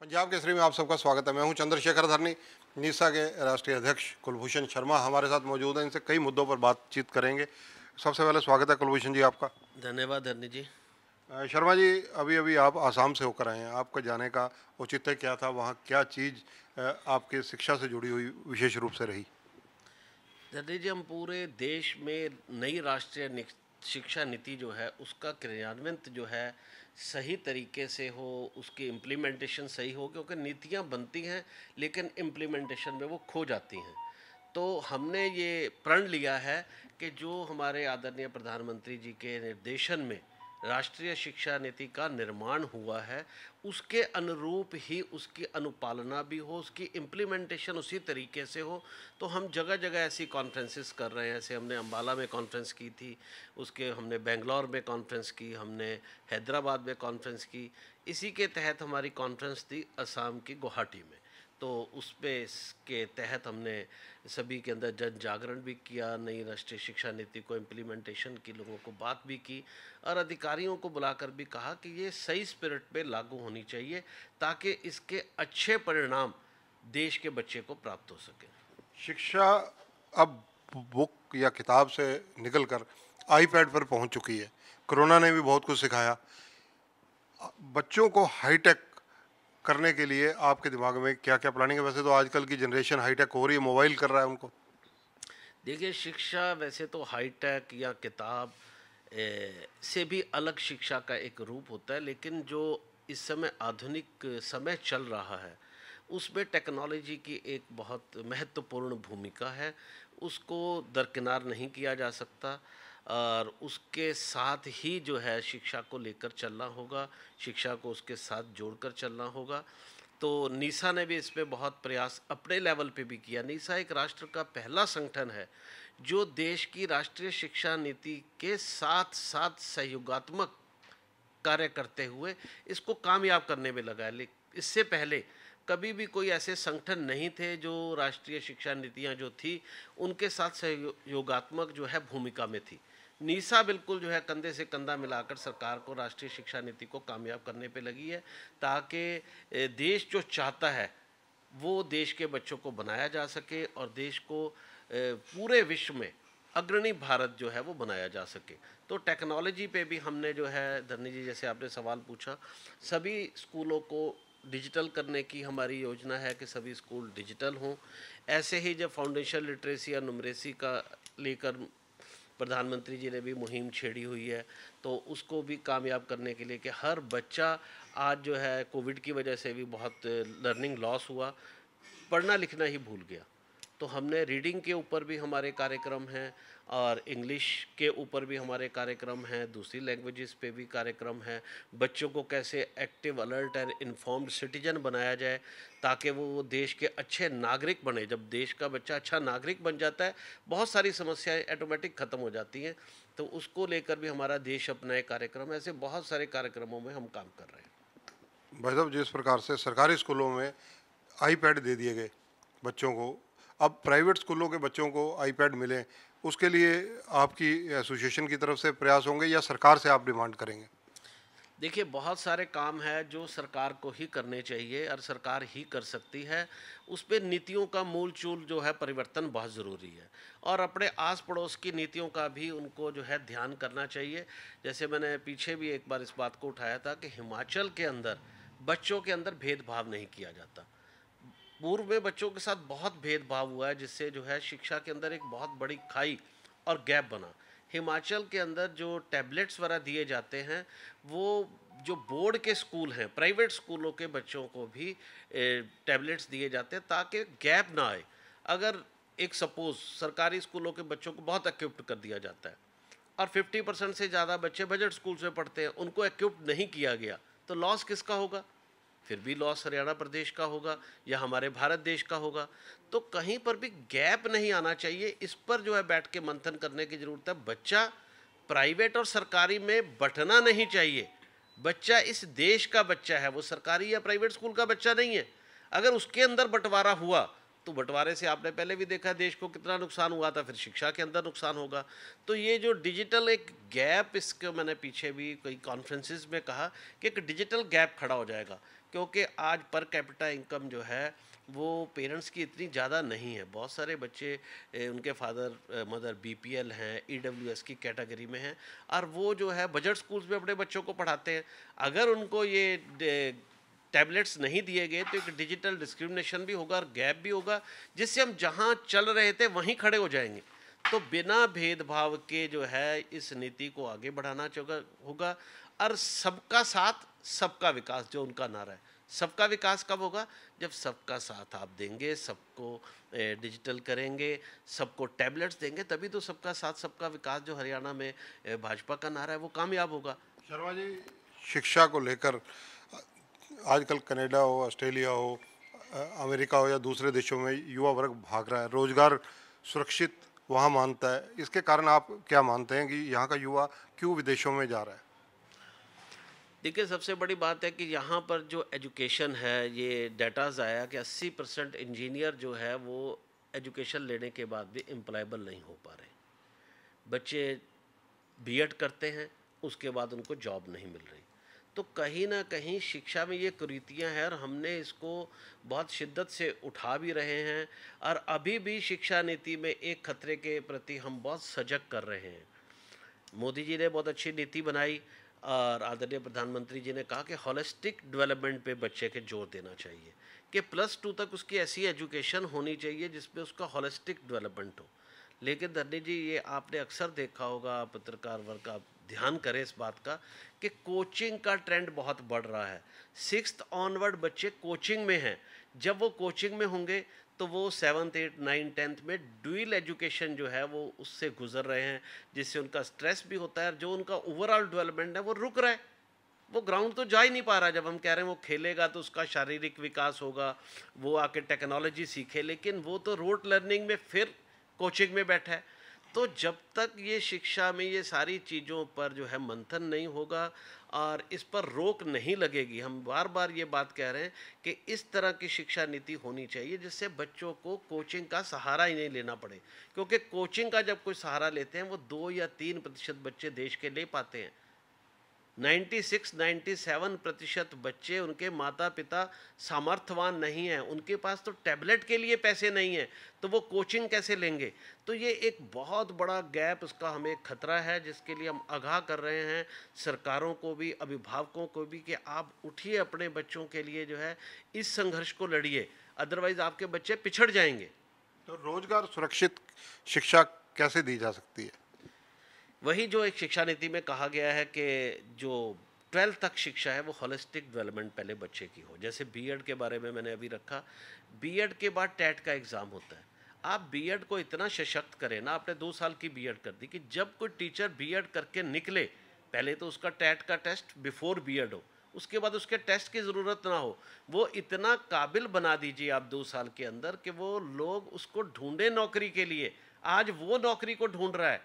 पंजाब केसरी में आप सबका स्वागत है। मैं हूं चंद्रशेखर धरनी, नीसा के राष्ट्रीय अध्यक्ष कुलभूषण शर्मा हमारे साथ मौजूद हैं। इनसे कई मुद्दों पर बातचीत करेंगे। सबसे पहले स्वागत है कुलभूषण जी आपका। धन्यवाद धरनी जी। शर्मा जी, अभी अभी आप आसाम से होकर आए हैं। आपका जाने का औचित्य क्या था? वहाँ क्या चीज़ आपके शिक्षा से जुड़ी हुई विशेष रूप से रही? धरनी जी, हम पूरे देश में नई राष्ट्रीय शिक्षा नीति जो है उसका क्रियान्वयन जो है सही तरीके से हो, उसकी इम्प्लीमेंटेशन सही हो, क्योंकि नीतियाँ बनती हैं लेकिन इम्प्लीमेंटेशन में वो खो जाती हैं। तो हमने ये प्रण लिया है कि जो हमारे आदरणीय प्रधानमंत्री जी के निर्देशन में राष्ट्रीय शिक्षा नीति का निर्माण हुआ है, उसके अनुरूप ही उसकी अनुपालना भी हो, उसकी इम्प्लीमेंटेशन उसी तरीके से हो। तो हम जगह जगह ऐसी कॉन्फ्रेंसेस कर रहे हैं। ऐसे हमने अम्बाला में कॉन्फ्रेंस की थी, उसके हमने बेंगलोर में कॉन्फ्रेंस की, हमने हैदराबाद में कॉन्फ्रेंस की। इसी के तहत हमारी कॉन्फ्रेंस थी असम की गुवाहाटी में। तो उस पे इसके तहत हमने सभी के अंदर जन जागरण भी किया, नई राष्ट्रीय शिक्षा नीति को इम्प्लीमेंटेशन की लोगों को बात भी की और अधिकारियों को बुलाकर भी कहा कि ये सही स्पिरिट पे लागू होनी चाहिए ताकि इसके अच्छे परिणाम देश के बच्चे को प्राप्त हो सके। शिक्षा अब बुक या किताब से निकलकर आईपैड पर पहुंच चुकी है। कोरोना ने भी बहुत कुछ सिखाया। बच्चों को हाईटेक करने के लिए आपके दिमाग में क्या क्या प्लानिंग है? वैसे तो आजकल की जनरेशन हाईटेक हो रही है, मोबाइल कर रहा है उनको। देखिए, शिक्षा वैसे तो हाईटेक या किताब से भी अलग शिक्षा का एक रूप होता है, लेकिन जो इस समय आधुनिक समय चल रहा है उसमें टेक्नोलॉजी की एक बहुत महत्वपूर्ण भूमिका है। उसको दरकिनार नहीं किया जा सकता और उसके साथ ही जो है शिक्षा को लेकर चलना होगा, शिक्षा को उसके साथ जोड़कर चलना होगा। तो नीसा ने भी इस पे बहुत प्रयास अपने लेवल पे भी किया। नीसा एक राष्ट्र का पहला संगठन है जो देश की राष्ट्रीय शिक्षा नीति के साथ साथ सहयोगात्मक कार्य करते हुए इसको कामयाब करने में लगा है। इससे पहले कभी भी कोई ऐसे संगठन नहीं थे जो राष्ट्रीय शिक्षा नीतियाँ जो थी उनके साथ सहयोगात्मक जो है भूमिका में थी। नीसा बिल्कुल जो है कंधे से कंधा मिलाकर सरकार को राष्ट्रीय शिक्षा नीति को कामयाब करने पे लगी है ताकि देश जो चाहता है वो देश के बच्चों को बनाया जा सके और देश को पूरे विश्व में अग्रणी भारत जो है वो बनाया जा सके। तो टेक्नोलॉजी पे भी हमने जो है धरनी जी, जैसे आपने सवाल पूछा, सभी स्कूलों को डिजिटल करने की हमारी योजना है कि सभी स्कूल डिजिटल हों। ऐसे ही जब फाउंडेशन लिटरेसी या नुमरेसी का लेकर प्रधानमंत्री जी ने भी मुहिम छेड़ी हुई है, तो उसको भी कामयाब करने के लिए कि हर बच्चा आज जो है कोविड की वजह से भी बहुत लर्निंग लॉस हुआ, पढ़ना लिखना ही भूल गया। तो हमने रीडिंग के ऊपर भी हमारे कार्यक्रम हैं और इंग्लिश के ऊपर भी हमारे कार्यक्रम हैं, दूसरी लैंग्वेजेस पे भी कार्यक्रम हैं। बच्चों को कैसे active, alert and informed citizen बनाया जाए ताकि वो देश के अच्छे नागरिक बने। जब देश का बच्चा अच्छा नागरिक बन जाता है, बहुत सारी समस्याएं ऑटोमेटिक ख़त्म हो जाती हैं। तो उसको लेकर भी हमारा देश अपना एक कार्यक्रम, ऐसे बहुत सारे कार्यक्रमों में हम काम कर रहे हैं। भाई साहब, जिस प्रकार से सरकारी स्कूलों में आईपैड दे दिए गए बच्चों को, अब प्राइवेट स्कूलों के बच्चों को आईपैड मिले, उसके लिए आपकी एसोसिएशन की तरफ से प्रयास होंगे या सरकार से आप डिमांड करेंगे? देखिए, बहुत सारे काम हैं जो सरकार को ही करने चाहिए और सरकार ही कर सकती है। उस पे नीतियों का मूल चूल जो है परिवर्तन बहुत ज़रूरी है और अपने आस पड़ोस की नीतियों का भी उनको जो है ध्यान करना चाहिए। जैसे मैंने पीछे भी एक बार इस बात को उठाया था कि हिमाचल के अंदर बच्चों के अंदर भेदभाव नहीं किया जाता। पूर्व में बच्चों के साथ बहुत भेदभाव हुआ है जिससे जो है शिक्षा के अंदर एक बहुत बड़ी खाई और गैप बना। हिमाचल के अंदर जो टैबलेट्स वगैरह दिए जाते हैं वो जो बोर्ड के स्कूल हैं, प्राइवेट स्कूलों के बच्चों को भी टैबलेट्स दिए जाते हैं ताकि गैप ना आए। अगर एक सपोज सरकारी स्कूलों के बच्चों को बहुत इक्विप्ड कर दिया जाता है और 50% से ज़्यादा बच्चे बजट स्कूल से पढ़ते हैं, उनको इक्विप्ड नहीं किया गया, तो लॉस किसका होगा? फिर भी लॉस हरियाणा प्रदेश का होगा या हमारे भारत देश का होगा। तो कहीं पर भी गैप नहीं आना चाहिए। इस पर जो है बैठ के मंथन करने की ज़रूरत है। बच्चा प्राइवेट और सरकारी में बंटना नहीं चाहिए। बच्चा इस देश का बच्चा है, वो सरकारी या प्राइवेट स्कूल का बच्चा नहीं है। अगर उसके अंदर बंटवारा हुआ तो बंटवारे से आपने पहले भी देखा देश को कितना नुकसान हुआ था, फिर शिक्षा के अंदर नुकसान होगा। तो ये जो डिजिटल एक गैप, इसको मैंने पीछे भी कई कॉन्फ्रेंसेस में कहा कि एक डिजिटल गैप खड़ा हो जाएगा क्योंकि आज पर कैपिटा इनकम जो है वो पेरेंट्स की इतनी ज़्यादा नहीं है। बहुत सारे बच्चे उनके फादर मदर बीपीएल हैं, ईडब्ल्यूएस की कैटेगरी में हैं, और वो जो है बजट स्कूल्स में अपने बच्चों को पढ़ाते हैं। अगर उनको ये टैबलेट्स नहीं दिए गए तो एक डिजिटल डिस्क्रिमिनेशन भी होगा और गैप भी होगा, जिससे हम जहाँ चल रहे थे वहीं खड़े हो जाएंगे। तो बिना भेदभाव के जो है इस नीति को आगे बढ़ाना होगा, और सबका साथ सबका विकास जो उनका नारा है। सबका विकास कब होगा? जब सबका साथ आप देंगे, सबको डिजिटल करेंगे, सबको टैबलेट्स देंगे, तभी तो सबका साथ सबका विकास जो हरियाणा में भाजपा का नारा है वो कामयाब होगा। शर्मा जी, शिक्षा को लेकर आजकल कनाडा हो, ऑस्ट्रेलिया हो, अमेरिका हो या दूसरे देशों में युवा वर्ग भाग रहा है, रोजगार सुरक्षित वहाँ मानता है। इसके कारण आप क्या मानते हैं कि यहाँ का युवा क्यों विदेशों में जा रहा है? देखिए, सबसे बड़ी बात है कि यहाँ पर जो एजुकेशन है, ये डाटाज आया कि 80% इंजीनियर जो है वो एजुकेशन लेने के बाद भी एम्प्लॉयबल नहीं हो पा रहे। बच्चे बीएड करते हैं, उसके बाद उनको जॉब नहीं मिल रही। तो कहीं ना कहीं शिक्षा में ये कुरीतियाँ हैं, और हमने इसको बहुत शिद्दत से उठा भी रहे हैं, और अभी भी शिक्षा नीति में एक खतरे के प्रति हम बहुत सजग कर रहे हैं। मोदी जी ने बहुत अच्छी नीति बनाई, और आदरणीय प्रधानमंत्री जी ने कहा कि हॉलिस्टिक डेवलपमेंट पे बच्चे के जोर देना चाहिए, कि +2 तक उसकी ऐसी एजुकेशन होनी चाहिए जिसमें उसका हॉलिस्टिक डेवलपमेंट हो। लेकिन धरनी जी, ये आपने अक्सर देखा होगा, पत्रकार वर्ग आप ध्यान करें इस बात का, कि कोचिंग का ट्रेंड बहुत बढ़ रहा है। 6th ऑनवर्ड बच्चे कोचिंग में हैं। जब वो कोचिंग में होंगे तो वो 7th 8th 9th 10th में ड्यूअल एजुकेशन जो है वो उससे गुजर रहे हैं, जिससे उनका स्ट्रेस भी होता है, और जो उनका ओवरऑल डेवलपमेंट है वो रुक रहा है। वो ग्राउंड तो जा ही नहीं पा रहा। जब हम कह रहे हैं वो खेलेगा तो उसका शारीरिक विकास होगा, वो आके टेक्नोलॉजी सीखे, लेकिन वो तो रोट लर्निंग में फिर कोचिंग में बैठा है। तो जब तक ये शिक्षा में ये सारी चीज़ों पर जो है मंथन नहीं होगा और इस पर रोक नहीं लगेगी, हम बार बार ये बात कह रहे हैं कि इस तरह की शिक्षा नीति होनी चाहिए जिससे बच्चों को कोचिंग का सहारा ही नहीं लेना पड़े। क्योंकि कोचिंग का जब कोई सहारा लेते हैं वो 2 या 3% बच्चे देश के ले पाते हैं। 96-97% बच्चे, उनके माता पिता सामर्थ्यवान नहीं हैं, उनके पास तो टैबलेट के लिए पैसे नहीं हैं, तो वो कोचिंग कैसे लेंगे? तो ये एक बहुत बड़ा गैप, उसका हमें खतरा है, जिसके लिए हम आगाह कर रहे हैं सरकारों को भी, अभिभावकों को भी, कि आप उठिए, अपने बच्चों के लिए जो है इस संघर्ष को लड़िए, अदरवाइज आपके बच्चे पिछड़ जाएंगे। तो रोजगार सुरक्षित शिक्षा कैसे दी जा सकती है? वही जो एक शिक्षा नीति में कहा गया है कि जो 12th तक शिक्षा है वो होलिस्टिक डेवलपमेंट पहले बच्चे की हो। जैसे बीएड के बारे में मैंने अभी रखा, बीएड के बाद टेट का एग्ज़ाम होता है। आप बीएड को इतना सशक्त करें ना, आपने 2 साल की बीएड कर दी, कि जब कोई टीचर बीएड करके निकले, पहले तो उसका टेट का टेस्ट बिफोर बीएड हो, उसके बाद उसके टेस्ट की ज़रूरत ना हो, वो इतना काबिल बना दीजिए आप 2 साल के अंदर कि वो लोग उसको ढूंढे नौकरी के लिए। आज वो नौकरी को ढूंढ रहा है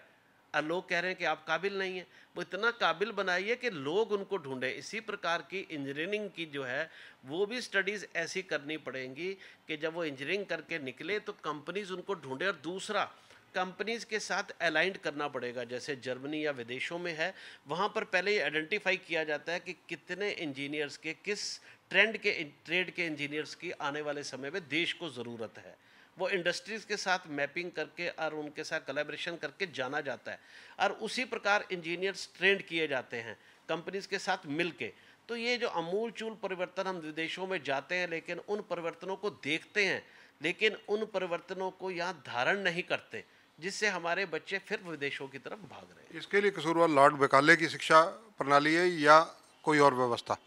और लोग कह रहे हैं कि आप काबिल नहीं हैं। वो इतना काबिल बनाइए कि लोग उनको ढूंढें। इसी प्रकार की इंजीनियरिंग की जो है वो भी स्टडीज़ ऐसी करनी पड़ेंगी कि जब वो इंजीनियरिंग करके निकले तो कंपनीज उनको ढूंढे। और दूसरा, कंपनीज के साथ अलाइंड करना पड़ेगा। जैसे जर्मनी या विदेशों में है, वहाँ पर पहले ये आइडेंटिफाई किया जाता है कि कितने इंजीनियर्स के, किस ट्रेड के इंजीनियर्स की आने वाले समय में देश को ज़रूरत है। वो इंडस्ट्रीज़ के साथ मैपिंग करके और उनके साथ कोलैबोरेशन करके जाना जाता है, और उसी प्रकार इंजीनियर्स ट्रेंड किए जाते हैं कंपनीज के साथ मिलके। तो ये जो अमूलचूल परिवर्तन, हम विदेशों में जाते हैं लेकिन उन परिवर्तनों को देखते हैं, लेकिन उन परिवर्तनों को यहाँ धारण नहीं करते, जिससे हमारे बच्चे फिर विदेशों की तरफ भाग रहे हैं। इसके लिए कसूरवार लॉर्ड मैकाले की शिक्षा प्रणाली है या कोई और व्यवस्था?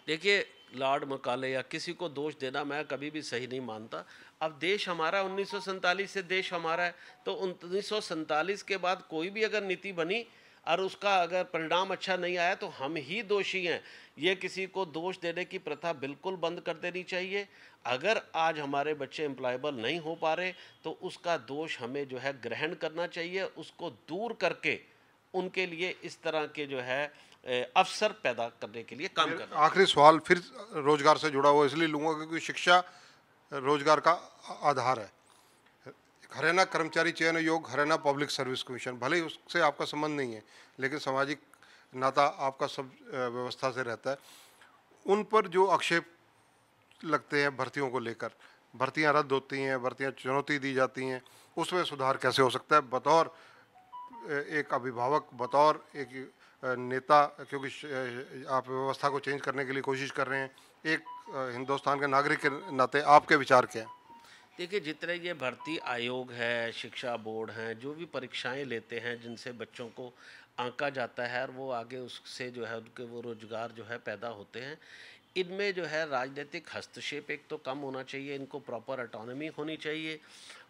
देखिए, लॉर्ड मैकाले या किसी को दोष देना मैं कभी भी सही नहीं मानता। अब देश हमारा 1947 से देश हमारा है, तो 1947 के बाद कोई भी अगर नीति बनी और उसका अगर परिणाम अच्छा नहीं आया तो हम ही दोषी हैं। ये किसी को दोष देने की प्रथा बिल्कुल बंद कर देनी चाहिए। अगर आज हमारे बच्चे एम्प्लॉयबल नहीं हो पा रहे तो उसका दोष हमें जो है ग्रहण करना चाहिए, उसको दूर करके उनके लिए इस तरह के जो है अवसर पैदा करने के लिए काम करना। आखिरी सवाल फिर रोजगार से जुड़ा हुआ इसलिए लूँगा क्योंकि शिक्षा रोजगार का आधार है। हरियाणा कर्मचारी चयन आयोग, हरियाणा पब्लिक सर्विस कमीशन, भले ही उससे आपका संबंध नहीं है लेकिन सामाजिक नाता आपका सब व्यवस्था से रहता है। उन पर जो आक्षेप लगते हैं भर्तियों को लेकर? भर्तियां रद्द होती हैं, भर्तियां चुनौती दी जाती हैं, उसमें सुधार कैसे हो सकता है बतौर एक अभिभावक, बतौर एक नेता, क्योंकि आप व्यवस्था को चेंज करने के लिए कोशिश कर रहे हैं, एक हिंदुस्तान के नागरिक के नाते आपके विचार क्या हैं? देखिए, जितने ये भर्ती आयोग है, शिक्षा बोर्ड हैं, जो भी परीक्षाएं लेते हैं जिनसे बच्चों को आंका जाता है और वो आगे उससे जो है उनके वो रोजगार जो है पैदा होते हैं, इनमें जो है राजनीतिक हस्तक्षेप एक तो कम होना चाहिए, इनको प्रॉपर ऑटोनॉमी होनी चाहिए,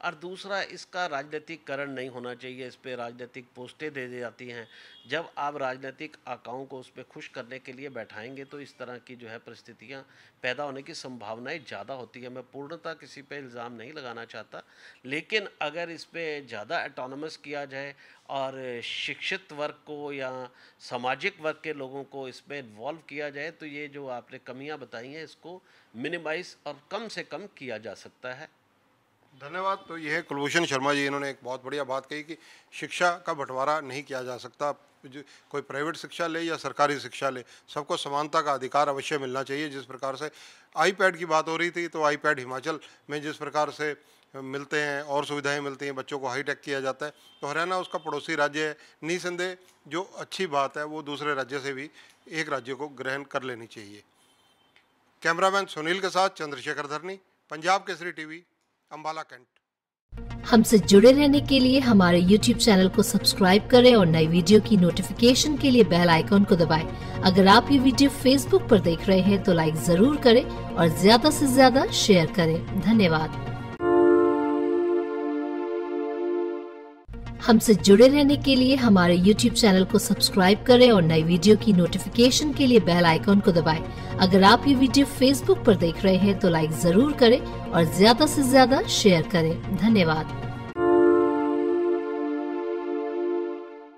और दूसरा इसका राजनीतिकरण नहीं होना चाहिए। इस पे राजनीतिक पोस्टें दे दी जाती हैं। जब आप राजनीतिक आकाओं को उस पर खुश करने के लिए बैठाएंगे तो इस तरह की जो है परिस्थितियां पैदा होने की संभावनाएं ज़्यादा होती है। मैं पूर्णतः किसी पे इल्ज़ाम नहीं लगाना चाहता, लेकिन अगर इस पे ज़्यादा ऑटोनॉमस किया जाए और शिक्षित वर्ग को या सामाजिक वर्ग के लोगों को इसमें इन्वॉल्व किया जाए तो ये जो आपने कमियां बताई हैं इसको मिनिमाइज और कम से कम किया जा सकता है। धन्यवाद। तो यह है कुलभूषण शर्मा जी, इन्होंने एक बहुत बढ़िया बात कही कि शिक्षा का बंटवारा नहीं किया जा सकता। जो कोई प्राइवेट शिक्षा ले या सरकारी शिक्षा ले, सबको समानता का अधिकार अवश्य मिलना चाहिए। जिस प्रकार से आईपैड की बात हो रही थी, तो आईपैड हिमाचल में जिस प्रकार से मिलते हैं और सुविधाएं मिलती हैं, बच्चों को हाईटेक किया जाता है, तो हरियाणा उसका पड़ोसी राज्य है। निसंदेह जो अच्छी बात है वो दूसरे राज्य से भी एक राज्य को ग्रहण कर लेनी चाहिए। कैमरामैन सुनील के साथ चंद्रशेखर धरनी, पंजाब केसरी टीवी, अंबाला कैंट। हमसे जुड़े रहने के लिए हमारे YouTube चैनल को सब्सक्राइब करें और नई वीडियो की नोटिफिकेशन के लिए बेल आइकॉन को दबाएं। अगर आप ये वीडियो Facebook पर देख रहे हैं तो लाइक जरूर करें और ज्यादा से ज्यादा शेयर करें। धन्यवाद। हमसे जुड़े रहने के लिए हमारे YouTube चैनल को सब्सक्राइब करें और नई वीडियो की नोटिफिकेशन के लिए बेल आइकॉन को दबाएं। अगर आप ये वीडियो Facebook पर देख रहे हैं तो लाइक जरूर करें और ज्यादा से ज्यादा शेयर करें। धन्यवाद।